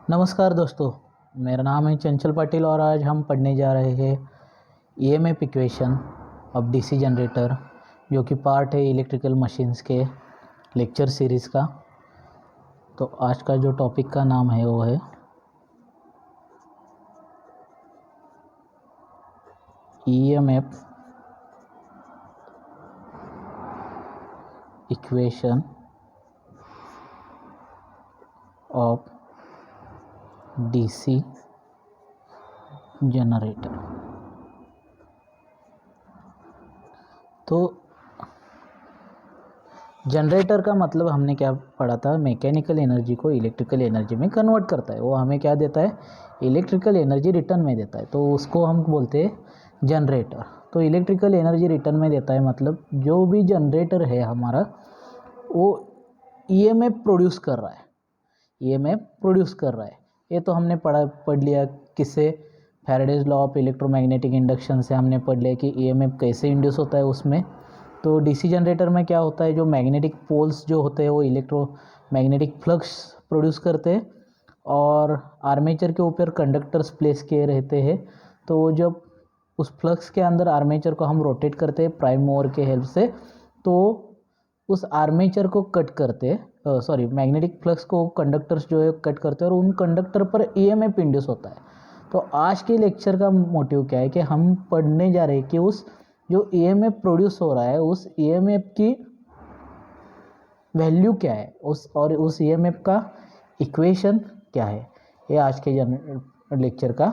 नमस्कार दोस्तों, मेरा नाम है चंचल पाटिल और आज हम पढ़ने जा रहे हैं EMF equation of DC generator, जो कि पार्ट है इलेक्ट्रिकल मशीन्स के लेक्चर सीरीज़ का। तो आज का जो टॉपिक का नाम है वो है EMF equation of DC generator. तो जनरेटर का मतलब हमने क्या पढ़ा था, मैकेनिकल एनर्जी को इलेक्ट्रिकल एनर्जी में कन्वर्ट करता है। वो हमें क्या देता है, इलेक्ट्रिकल एनर्जी रिटर्न में देता है, तो उसको हम बोलते हैं जनरेटर। तो इलेक्ट्रिकल एनर्जी रिटर्न में देता है मतलब जो भी जनरेटर है हमारा वो ईएमएफ प्रोड्यूस कर रहा है, ईएमएफ प्रोड्यूस कर रहा है। ये तो हमने पढ़ लिया किससे, Faraday's law of electromagnetic induction से हमने पढ़ लिया कि ईएमएफ कैसे इंड्यूस होता है उसमें। तो डीसी जनरेटर में क्या होता है, जो मैग्नेटिक पोल्स जो होते हैं वो इलेक्ट्रोमैग्नेटिक फ्लक्स प्रोड्यूस करते हैं और आर्मेचर के ऊपर कंडक्टर्स प्लेस किए रहते हैं। तो जब उस फ्लक्स के अंदर आर्मेचर को हम रोटेट करते हैं प्राइम मूवर के हेल्प से, तो उस आर्मेचर को कट करते मैग्नेटिक फ्लक्स को कंडक्टर्स जो है कट करते हैं और उन कंडक्टर पर ईएमएफ इंड्यूस होता है। तो आज के लेक्चर का मोटिव क्या है कि हम पढ़ने जा रहे हैं कि उस जो ईएमएफ प्रोड्यूस हो रहा है उस ईएमएफ की वैल्यू क्या है, उस ईएमएफ का इक्वेशन क्या है। ये आज के लेक्चर का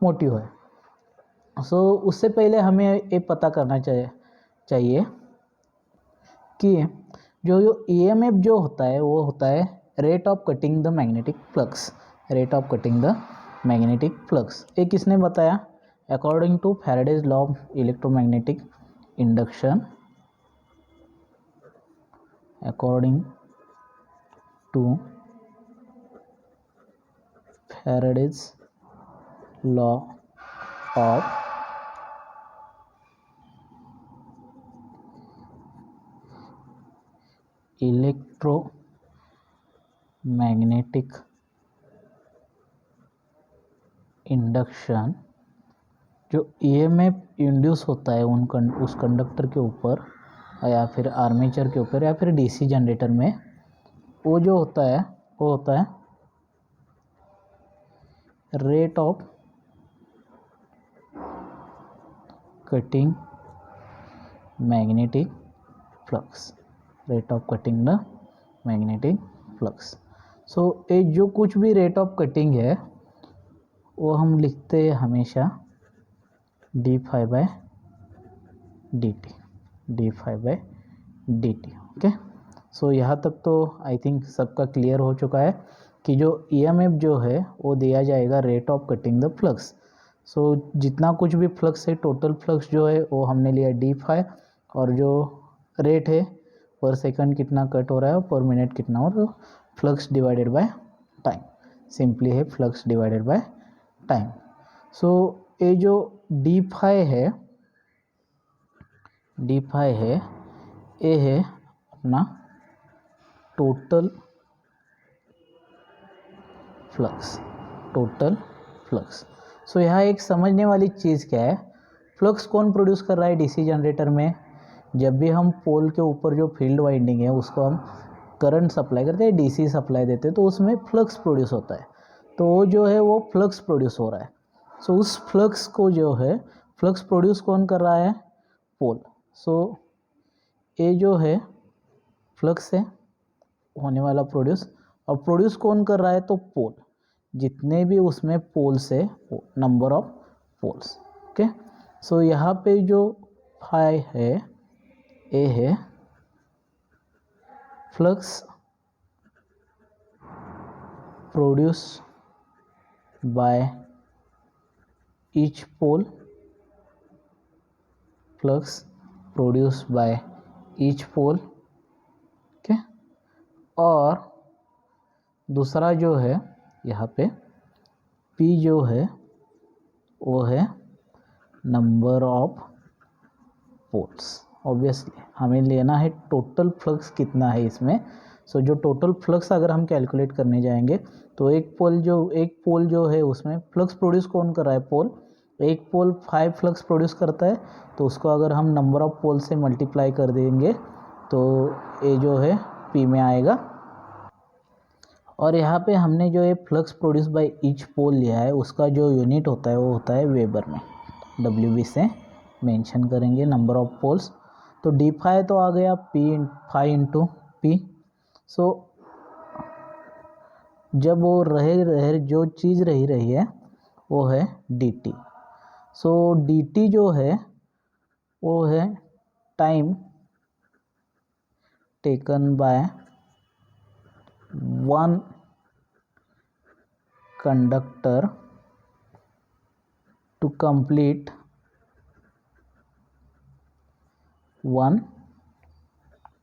मोटिव है। उससे पहले हमें ये पता करना चाहिए कि जो ईएमएफ जो होता है वो होता है rate of cutting the magnetic flux, rate of cutting the magnetic flux. ये किसने बताया, according to Faraday's law of electromagnetic induction, according to Faraday's law of electromagnetic induction, जो ईएमएफ इंड्यूस होता है उस कंडक्टर के ऊपर या फिर आर्मेचर के ऊपर या फिर डीसी जनरेटर में, वो जो होता है वो होता है rate of cutting magnetic flux, rate of cutting the magnetic flux. ये जो कुछ भी रेट ऑफ कटिंग है वो हम लिखते हैं हमेशा D phi by D T. Okay, यहाँ तक तो आई थिंक सबका क्लियर हो चुका है कि जो ईएमएफ जो है वो दिया जाएगा rate of cutting the flux. जितना कुछ भी फ्लक्स है, टोटल फ्लक्स जो है वो हमने लिया डी फाई, और जो रेट है पर सेकंड कितना कट हो रहा है, पर मिनट कितना हो रहा है, flux divided by time, simply है फ्लक्स डिवाइडेड बाय टाइम। ये जो डी फाई है ये है अपना टोटल फ्लक्स। यहाँ एक समझने वाली चीज़ क्या है, फ्लक्स कौन प्रोड्यूस कर रहा है डीसी जनरेटर में। जब भी हम पोल के ऊपर जो फील्ड वाइंडिंग है उसको हम करंट सप्लाई करते हैं, डीसी सप्लाई देते हैं, तो उसमें फ्लक्स प्रोड्यूस होता है। तो वो जो है वो फ्लक्स प्रोड्यूस हो रहा है। उस फ्लक्स को जो है फ्लक्स प्रोड्यूस कौन कर रहा है, पोल। ये जो है फ्लक्स है होने वाला प्रोड्यूस, और प्रोड्यूस कौन कर रहा है, तो पोल, जितने भी उसमें पोल्स है नंबर ऑफ पोल्स। ओके, यहाँ पे जो फाई है ए है flux produce by each pole, flux produce by each pole. Okay, और दूसरा जो है यहाँ पे P जो है वो है नंबर ऑफ पोल्स। ऑब्वियसली हमें लेना है टोटल फ्लक्स कितना है इसमें, सो जो टोटल फ्लक्स अगर हम कैलकुलेट करने जाएंगे तो एक पोल जो है उसमें फ्लक्स प्रोड्यूस कौन कर रहा है, पोल। एक पोल 5 फ्लक्स प्रोड्यूस करता है, तो उसको अगर हम नंबर ऑफ पोल से मल्टीप्लाई कर देंगे तो ये जो है P में आएगा। और यहाँ पे हमने जो ये flux produce by each pole लिया है उसका जो यूनिट होता है वो होता है वेबर में, WB से मेंशन करेंगे नंबर ऑफ पोल्स। तो d5 तो आ गया P5 इंटू P। सो जब वो रहे जो चीज़ रही है वो है dt। सो dt जो है वो है time taken by one conductor to complete one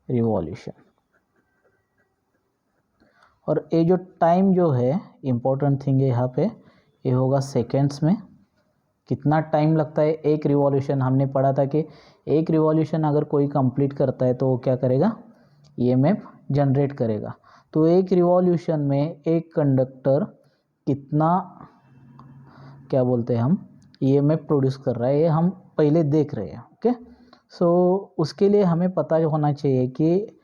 revolution. और ये जो टाइम जो है इम्पोर्टेंट थिंग है यहाँ पे, ये होगा सेकेंड्स में। कितना टाइम लगता है एक रिवॉल्यूशन, हमने पढ़ा था कि एक रिवॉल्यूशन अगर कोई कंप्लीट करता है तो वो क्या करेगा, ईएमएफ जनरेट करेगा। तो एक रिवॉल्यूशन में एक कंडक्टर कितना क्या बोलते हैं हम ईएमएफ प्रोड्यूस कर रहा है, ये हम पहले देख रहे हैं। ओके, सो उसके लिए हमें पता होना चाहिए कि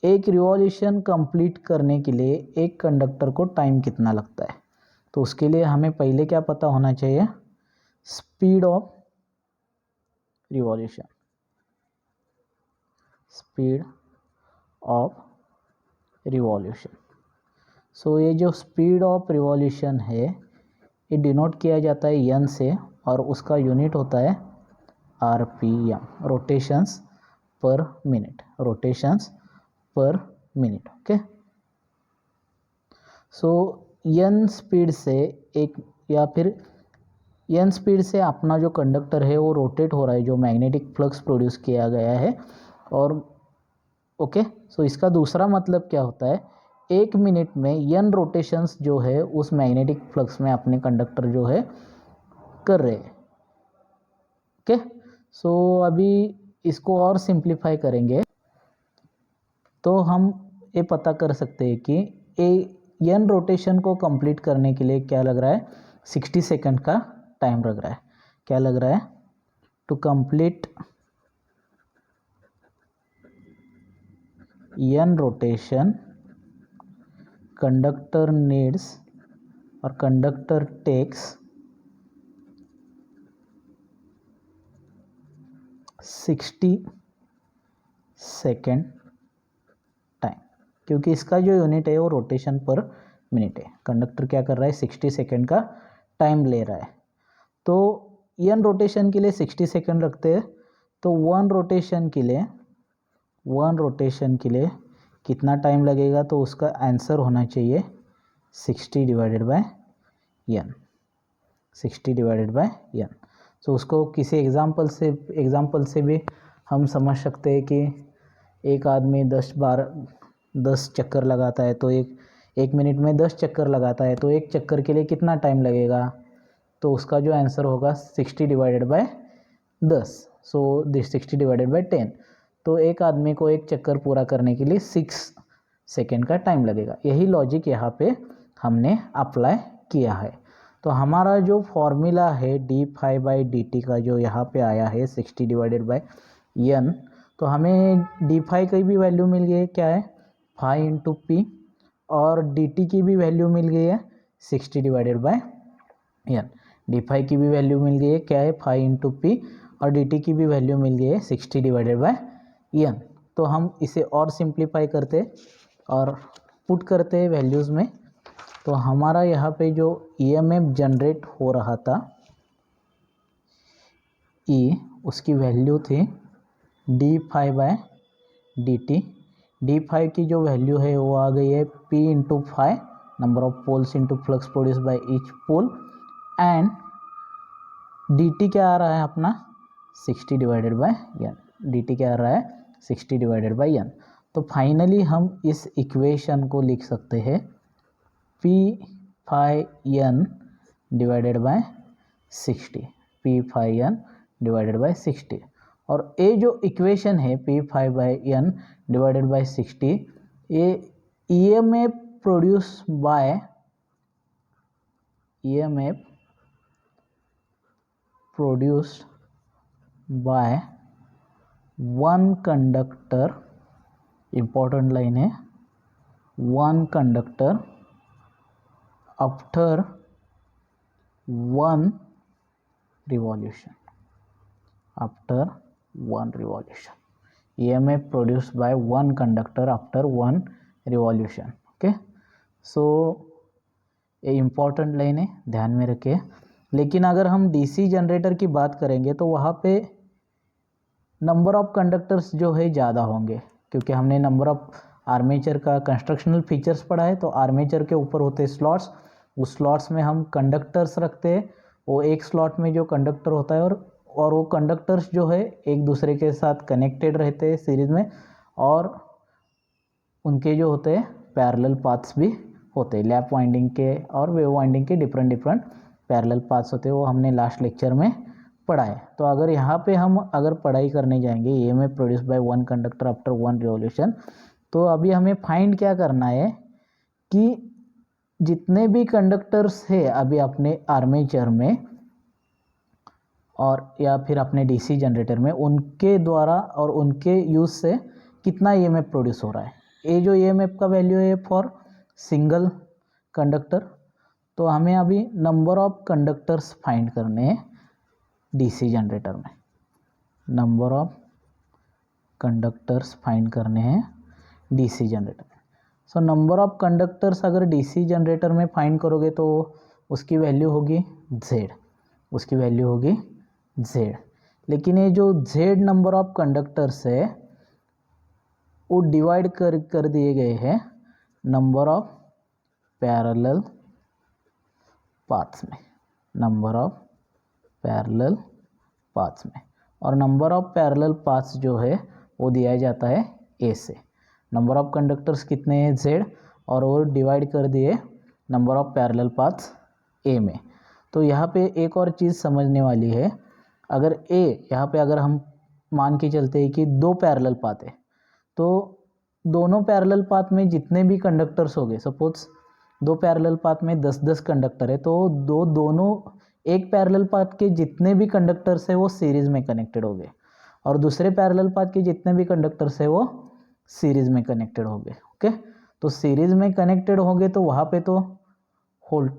एक रिवॉल्यूशन कंप्लीट करने के लिए एक कंडक्टर को टाइम कितना लगता है। तो उसके लिए हमें पहले क्या पता होना चाहिए, speed of revolution. Speed of revolution. So ये जो स्पीड ऑफ रिवॉल्यूशन है ये डिनोट किया जाता है एन से, और उसका यूनिट होता है RPM, rotations per minute, rotations per minute. Okay, so N speed से एक या फिर एन स्पीड से अपना जो कंडक्टर है वो रोटेट हो रहा है, जो मैग्नेटिक फ्लक्स प्रोड्यूस किया गया है। और ओके, सो इसका दूसरा मतलब क्या होता है, एक मिनट में एन रोटेशंस जो है उस मैग्नेटिक फ्लक्स में अपने कंडक्टर जो है कर रहे हैं। ओके, सो अभी इसको और सिंप्लीफाई करेंगे तो हम ये पता कर सकते हैं कि एन रोटेशन को कंप्लीट करने के लिए क्या लग रहा है, 60 सेकंड का टाइम लग रहा है। क्या लग रहा है, to complete N rotation conductor needs और कंडक्टर टेक्स 60 सेकेंड टाइम, क्योंकि इसका जो यूनिट है वो रोटेशन पर मिनट है। कंडक्टर क्या कर रहा है, 60 सेकेंड का टाइम ले रहा है। तो एन रोटेशन के लिए 60 सेकेंड रखते हैं, तो वन रोटेशन के लिए कितना टाइम लगेगा, तो उसका आंसर होना चाहिए 60 divided by N, 60 divided by N. तो उसको किसी एग्जांपल से भी हम समझ सकते हैं कि एक आदमी 10 चक्कर लगाता है, तो एक मिनट में 10 चक्कर लगाता है, तो एक चक्कर के लिए कितना टाइम लगेगा, तो उसका जो आंसर होगा 60 divided bye 10। So this 60 divided bye 10, तो एक आदमी को एक चक्कर पूरा करने के लिए 6 सेकेंड का टाइम लगेगा। यही लॉजिक यहाँ पे हमने अप्लाई किया है। तो हमारा जो फॉर्मूला है d∅dt का जो यहाँ पे आया है 60 डिवाइडेड बाय n, तो हमें d∅ की भी वैल्यू मिल गई है, क्या है 5 इंटू पी, और dt की भी वैल्यू मिल गई है 60 डिवाइडेड बाय n। d∅ की भी वैल्यू मिल गई है, क्या है 5 इंटू पी, और dt की भी वैल्यू मिल गई है 60 डिवाइडेड बाय n। तो हम इसे और सिंप्लीफाई करते और पुट करते हैं वैल्यूज़ में, तो हमारा यहाँ पे जो ईएमएफ जनरेट हो रहा था E, उसकी वैल्यू थी d∅dt। d∅ की जो वैल्यू है वो आ गई है P into five, number of poles into flux produce by each pole, and dt क्या आ रहा है अपना 60 डिवाइडेड बाय n। dt क्या आ रहा है 60 डिवाइडेड बाय n। तो फाइनली हम इस इक्वेशन को लिख सकते हैं P∅n divided by 60, P∅n divided by 60। और ये जो इक्वेशन है P∅n डिवाइडेड बाय 60, ये EMF produced by EMF produced by one conductor, important line है, one conductor after one revolution, after one revolution. EMF produced by one conductor after one revolution. Okay, so ये important line है, ध्यान में रखिए. लेकिन अगर हम डीसी जनरेटर की बात करेंगे तो वहाँ पे नंबर ऑफ कंडक्टर्स जो है ज़्यादा होंगे, क्योंकि हमने नंबर ऑफ आर्मेचर का कंस्ट्रक्शनल फीचर्स पढ़ा है. तो आर्मेचर के ऊपर होते हैं स्लॉट्स, उस स्लॉट्स में हम कंडक्टर्स रखते हैं. वो एक स्लॉट में जो कंडक्टर होता है और वो कंडक्टर्स जो है एक दूसरे के साथ कनेक्टेड रहते हैं सीरीज में, और उनके जो होते हैं पैरेलल पाथ्स भी होते हैं. लैप वाइंडिंग के और वेव वाइंडिंग के डिफरेंट डिफरेंट पैरेलल पाथ्स होते हैं, वो हमने लास्ट लेक्चर में पढ़ा है. तो अगर यहाँ पे हम अगर पढ़ाई करने जाएंगे EMF produce by one conductor after one revolution, तो अभी हमें फाइंड क्या करना है कि जितने भी कंडक्टर्स है अभी अपने आर्मेचर में और या फिर अपने डीसी जनरेटर में, उनके द्वारा और उनके यूज से कितना EMF प्रोड्यूस हो रहा है. ये जो EMF का वैल्यू है फॉर सिंगल कंडक्टर, तो हमें अभी नंबर ऑफ कंडक्टर्स फाइंड करने हैं डीसी जनरेटर में. नंबर ऑफ कंडक्टर्स फाइंड करने हैं डीसी जनरेटर में. सो नंबर ऑफ कंडक्टर्स अगर डीसी जनरेटर में फाइंड करोगे तो उसकी वैल्यू होगी Z, उसकी वैल्यू होगी Z. लेकिन ये जो Z नंबर ऑफ कंडक्टर्स है वो डिवाइड कर दिए गए हैं नंबर ऑफ पैरेलल पाथ्स में, नंबर ऑफ पैरेलल पाथ्स में. और नंबर ऑफ पैरेलल पाथ्स जो है वो दिया जाता है A से. नंबर ऑफ कंडक्टर्स कितने हैं Z, और वो डिवाइड कर दिए number of parallel paths A में. तो यहाँ पे एक और चीज़ समझने वाली है. अगर A यहाँ पे अगर हम मान के चलते हैं कि दो पैरेलल पाथ है, तो दोनों पैरेलल पाथ में जितने भी कंडक्टर्स हो गए, सपोज दो पैरेलल पाथ में 10-10 कंडक्टर है, तो दोनों एक पैरेलल पाथ के जितने भी कंडक्टर्स है वो सीरीज में कनेक्टेड हो गए, और दूसरे पैरेलल पाथ के जितने भी कंडक्टर्स है वो सीरीज में कनेक्टेड हो गए. ओके, तो सीरीज में कनेक्टेड हो गए तो वहाँ पे तो होल्ड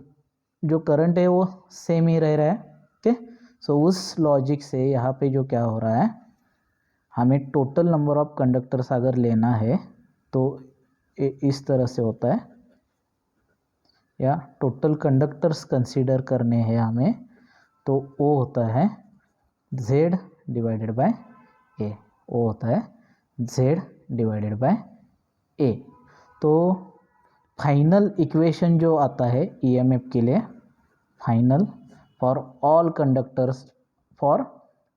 जो करंट है वो सेम ही रह रहा है. ओके, सो उस लॉजिक से यहाँ पे जो क्या हो रहा है, हमें टोटल नंबर ऑफ कंडक्टर्स अगर लेना है तो इस तरह से होता है, या टोटल कंडक्टर्स कंसीडर करने हैं हमें, तो वो होता है Z डिवाइडेड बाय A, वो होता है Z डिवाइडेड बाय A. तो फाइनल इक्वेशन जो आता है EMF के लिए, final for all conductors for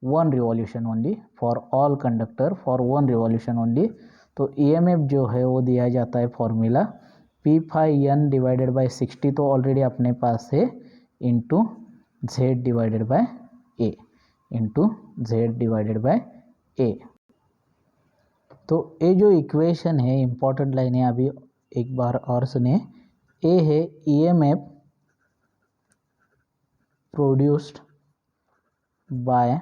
one revolution only, for all conductor for one revolution only, तो EMF जो है वो दिया जाता है formula P phi N divided by 60, तो ऑलरेडी अपने पास है, into Z divided by A, into Z divided by A. तो ये जो इक्वेशन है, इम्पॉर्टेंट लाइन है, अभी एक बार और सुनिए. A है EMF produced by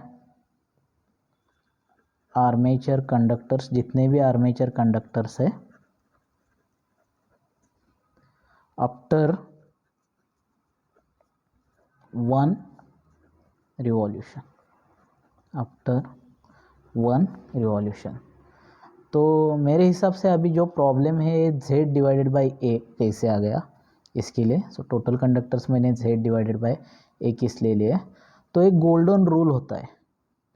armature conductors, जितने भी आर्मेचर कंडक्टर्स है, after one revolution, after one revolution. तो मेरे हिसाब से अभी जो प्रॉब्लम है Z डिवाइडेड बाई A कैसे आ गया इसके लिए. सो टोटल कंडक्टर्स मैंने Z डिवाइडेड बाई A किस ले लिया. तो एक गोल्डन रूल होता है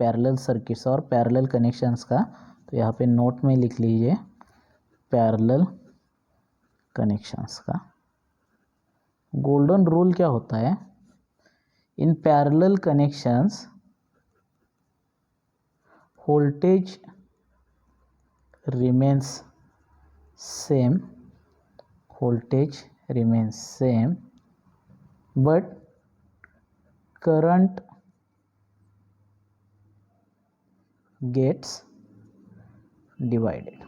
पैरेलल सर्किट्स और पैरेलल कनेक्शंस का, तो यहाँ पे नोट में लिख लीजिए पैरेलल कनेक्शंस का. गोल्डन रूल क्या होता है, in parallel connections voltage remains same, voltage remains same, but current gets divided,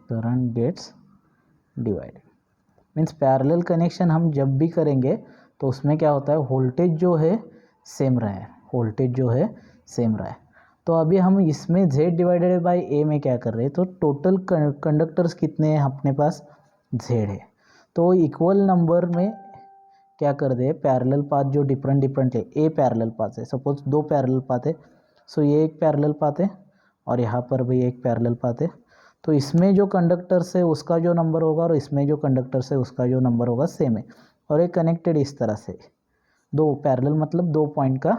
current gets divided means parallel connection हम जब भी करेंगे तो उसमें क्या होता है, वोल्टेज जो है सेम रहे, वोल्टेज जो है सेम रहे। तो अभी हम इसमें Z डिवाइडेड बाई A में क्या कर रहे हैं, तो टोटल कंडक्टर्स कितने हैं अपने पास, Z है। तो इक्वल नंबर में क्या कर दे, पैरेलल पाथ जो डिफरेंट है, A पैरेलल पाथ है, सपोज 2 पैरेलल पाथ है, सो ये एक पैरेलल पाथ है और यहाँ पर भी एक पैरेलल पाथ है। तो इसमें जो कंडक्टर्स है उसका जो नंबर होगा और इसमें जो कंडक्टर्स है उसका जो नंबर होगा सेम है, और ये कनेक्टेड इस तरह से, 2 पैरेलल मतलब 2 पॉइंट का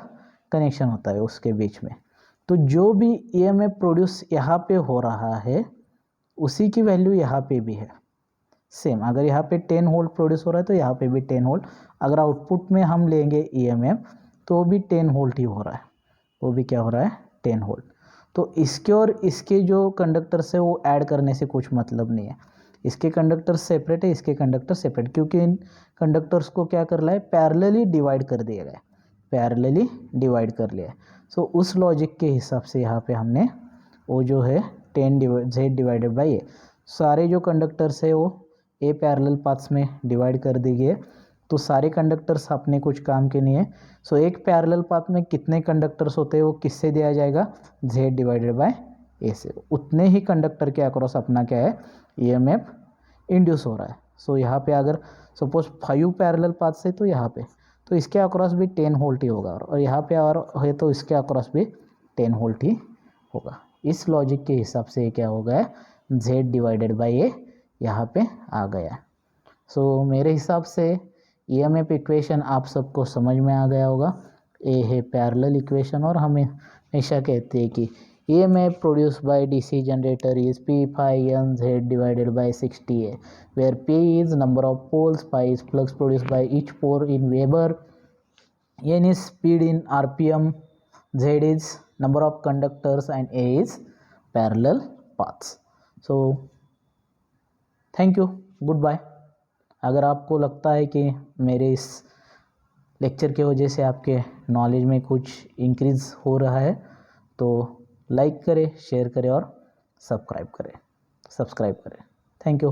कनेक्शन होता है उसके बीच में। तो जो भी EMF प्रोड्यूस यहाँ पे हो रहा है उसी की वैल्यू यहाँ पे भी है सेम। अगर यहाँ पे 10 वोल्ट प्रोड्यूस हो रहा है तो यहाँ पे भी 10 वोल्ट। अगर आउटपुट में हम लेंगे EMF तो भी 10 वोल्ट ही हो रहा है, वो भी क्या हो रहा है, 10 वोल्ट। तो इसके और इसके जो कंडक्टर्स है वो ऐड करने से कुछ मतलब नहीं है, इसके कंडक्टर सेपरेट है, इसके कंडक्टर सेपरेट, क्योंकि इन कंडक्टर्स को क्या कर रहा है, पैरेलली डिवाइड कर दिया गया है, पैरेलली डिवाइड कर लिया है। सो उस लॉजिक के हिसाब से यहाँ पे हमने वो जो है 10 Z डिवाइडेड बाई A, सारे जो कंडक्टर्स है वो A पैरेलल पाथ्स में डिवाइड कर दिए गए। तो सारे कंडक्टर्स अपने कुछ काम के नहीं है। सो एक पैरेलल पाथ में कितने कंडक्टर्स होते हैं वो किससे दिया जाएगा, Z डिवाइडेड बाय A से। उतने ही कंडक्टर के अक्रॉस अपना क्या है, EMF इंड्यूस हो रहा है। सो यहाँ पे अगर सपोज 5 पैरेलल पाथ से, तो यहाँ पे तो इसके अक्रॉस भी 10 वोल्ट ही होगा, और यहाँ पे और है तो इसके अक्रॉस भी 10 वोल्ट ही होगा। इस लॉजिक के हिसाब से क्या हो गया, Z डिवाइडेड बाई A यहाँ पे आ गया। सो मेरे हिसाब से EMF इक्वेशन आप सबको समझ में आ गया होगा। ए है पैरेलल इक्वेशन, और हमें हमेशा कहते हैं कि EMF produced by DC generator is P phi N Z divided by 60A, where P is number of poles, phi is flux produced by each pole in Weber, N is speed in RPM, Z is number of conductors, and A is parallel paths. So thank you, goodbye. अगर आपको लगता है कि मेरे इस lecture की वजह से आपके नॉलेज में कुछ इंक्रीज़ हो रहा है तो लाइक करें, शेयर करें और सब्सक्राइब करें। Thank you.